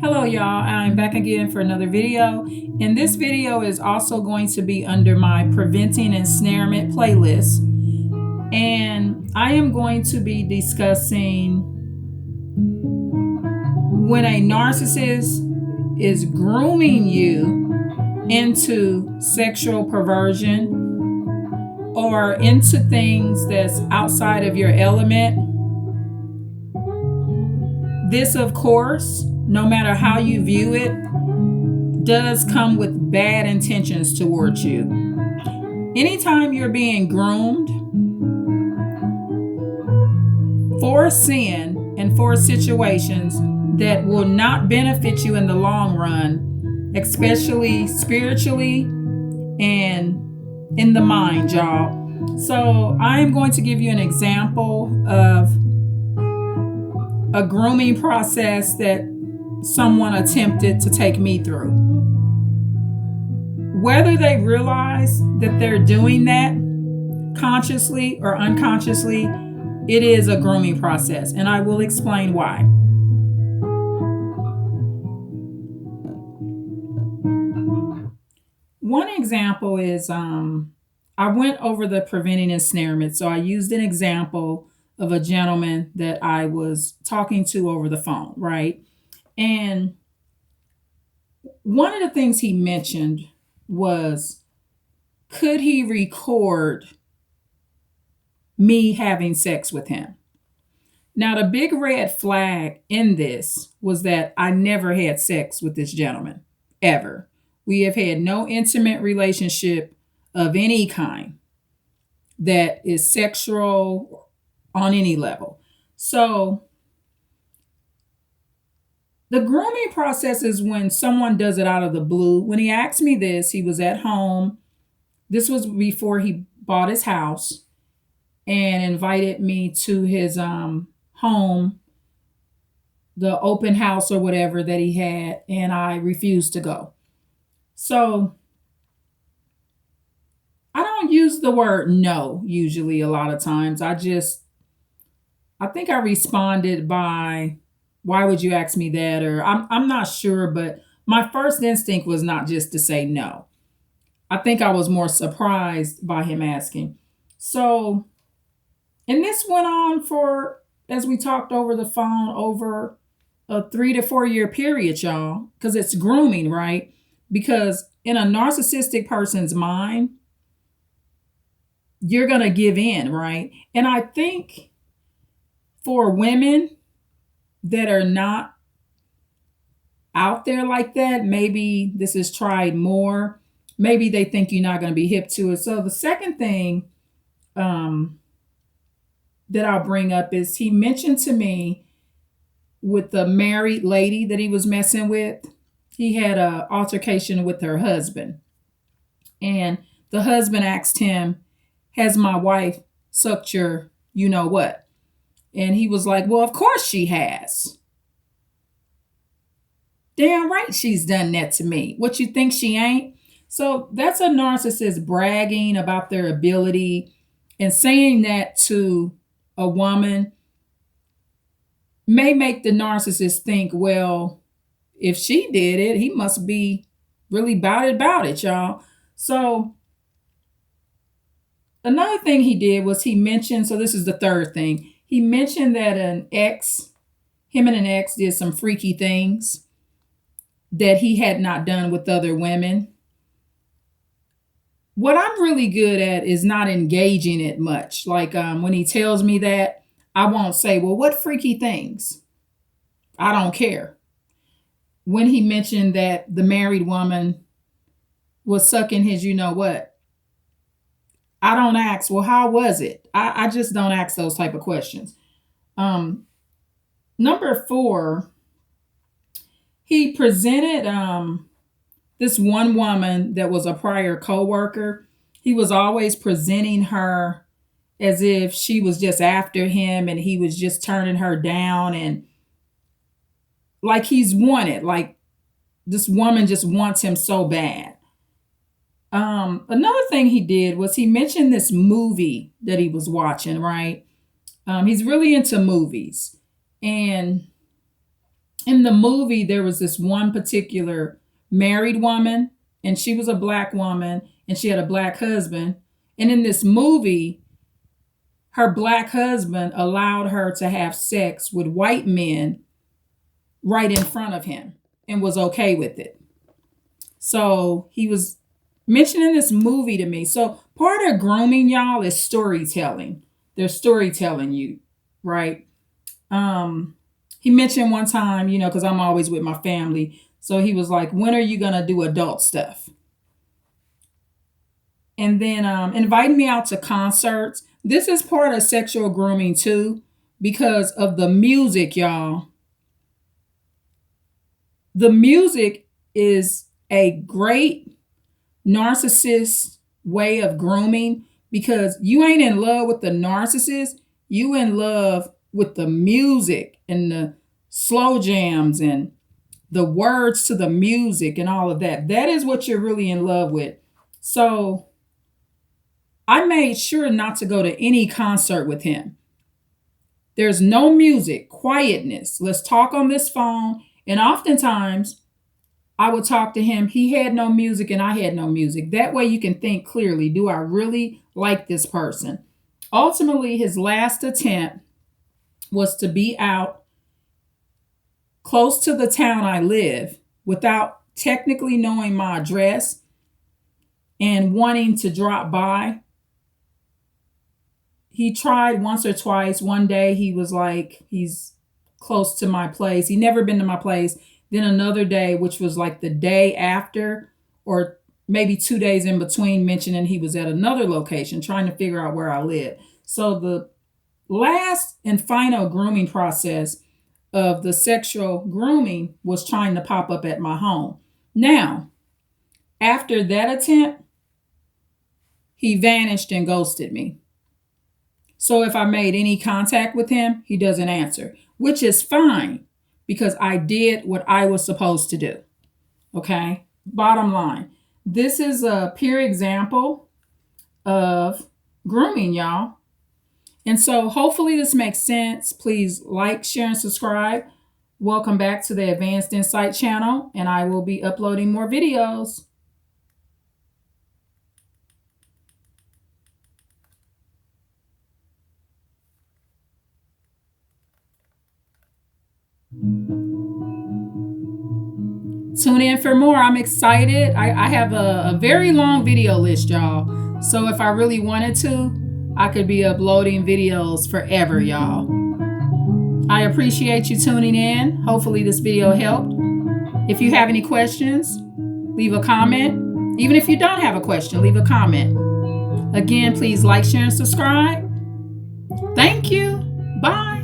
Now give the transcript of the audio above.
Hello, y'all. I'm back again for another video. And this video is also going to be under my Preventing Ensnarement playlist. And I am going to be discussing when a narcissist is grooming you into sexual perversion or into things that's outside of your element. This, of course, no matter how you view it, does come with bad intentions towards you. Anytime you're being groomed for sin and for situations that will not benefit you in the long run, especially spiritually and in the mind, y'all. So I am going to give you an example of a grooming process that someone attempted to take me through. Whether they realize that they're doing that consciously or unconsciously, it is a grooming process, and I will explain why. One example is I went over the preventing ensnarement. So I used an example of a gentleman that I was talking to over the phone, right? And one of the things he mentioned was, could he record me having sex with him? Now, the big red flag in this was that I never had sex with this gentleman, ever. We have had no intimate relationship of any kind that is sexual on any level. So the grooming process is when someone does it out of the blue. When he asked me this, he was at home. This was before he bought his house, and invited me to his home, the open house or whatever that he had, and I refused to go. So I don't use the word no usually a lot of times. I think I responded by, why would you ask me that? Or I'm not sure, but my first instinct was not just to say no. I think I was more surprised by him asking. So, and this went on for, as we talked over the phone, over a 3 to 4 year period, y'all, because it's grooming, right? Because in a narcissistic person's mind, you're going to give in, right? And I think for women that are not out there like that, maybe this is tried more. Maybe they think you're not going to be hip to it. So the second thing that I'll bring up is he mentioned to me with the married lady that he was messing with, he had an altercation with her husband. And the husband asked him, has my wife sucked your you know what? And he was like, well, of course she has. Damn right she's done that to me. What, you think she ain't? So that's a narcissist bragging about their ability and saying that to a woman may make the narcissist think, well, if she did it, he must be really about it, y'all. So another thing he did was he mentioned, so this is the third thing, he mentioned that him and an ex did some freaky things that he had not done with other women. What I'm really good at is not engaging it much. Like when he tells me that, I won't say, well, what freaky things? I don't care. When he mentioned that the married woman was sucking his you know what, I don't ask, well, how was it? I just don't ask those type of questions. Number 4, he presented this one woman that was a prior coworker. He was always presenting her as if she was just after him and he was just turning her down, and like he's wanted, like this woman just wants him so bad. Another thing he did was he mentioned this movie that he was watching, right? He's really into movies. And In the movie, there was this one particular married woman, and she was a black woman, and she had a black husband. And in this movie, her black husband allowed her to have sex with white men right in front of him and was okay with it. So he was mentioning this movie to me. So part of grooming, y'all, is storytelling. They're storytelling you, right? He mentioned one time, because I'm always with my family. So he was like, when are you going to do adult stuff? And then inviting me out to concerts. This is part of sexual grooming too, because of the music, y'all. The music is a great narcissist way of grooming because you ain't in love with the narcissist. You in love with the music and the slow jams and the words to the music and all of that. That is what you're really in love with. So I made sure not to go to any concert with him. There's no music, quietness. Let's talk on this phone. And oftentimes I would talk to him. He had no music and I had no music. That way you can think clearly. Do I really like this person? Ultimately, his last attempt was to be out close to the town I live without technically knowing my address and wanting to drop by. He tried once or twice. One day he was like, he's close to my place. He never been to my place. Then another day, which was like the day after, or maybe 2 days in between, mentioning he was at another location trying to figure out where I live. So the last and final grooming process of the sexual grooming was trying to pop up at my home. Now, after that attempt, he vanished and ghosted me. So if I made any contact with him, he doesn't answer, which is fine because I did what I was supposed to do. Okay? Bottom line, this is a pure example of grooming, y'all. And so hopefully this makes sense. Please like, share, and subscribe. Welcome back to the Advanced Insight channel, and I will be uploading more videos. Tune in for more. I'm excited. I have a very long video list, y'all. So if I really wanted to, I could be uploading videos forever, y'all. I appreciate you tuning in. Hopefully this video helped. If you have any questions, leave a comment. Even if you don't have a question, leave a comment. Again, please like, share, and subscribe. Thank you. Bye.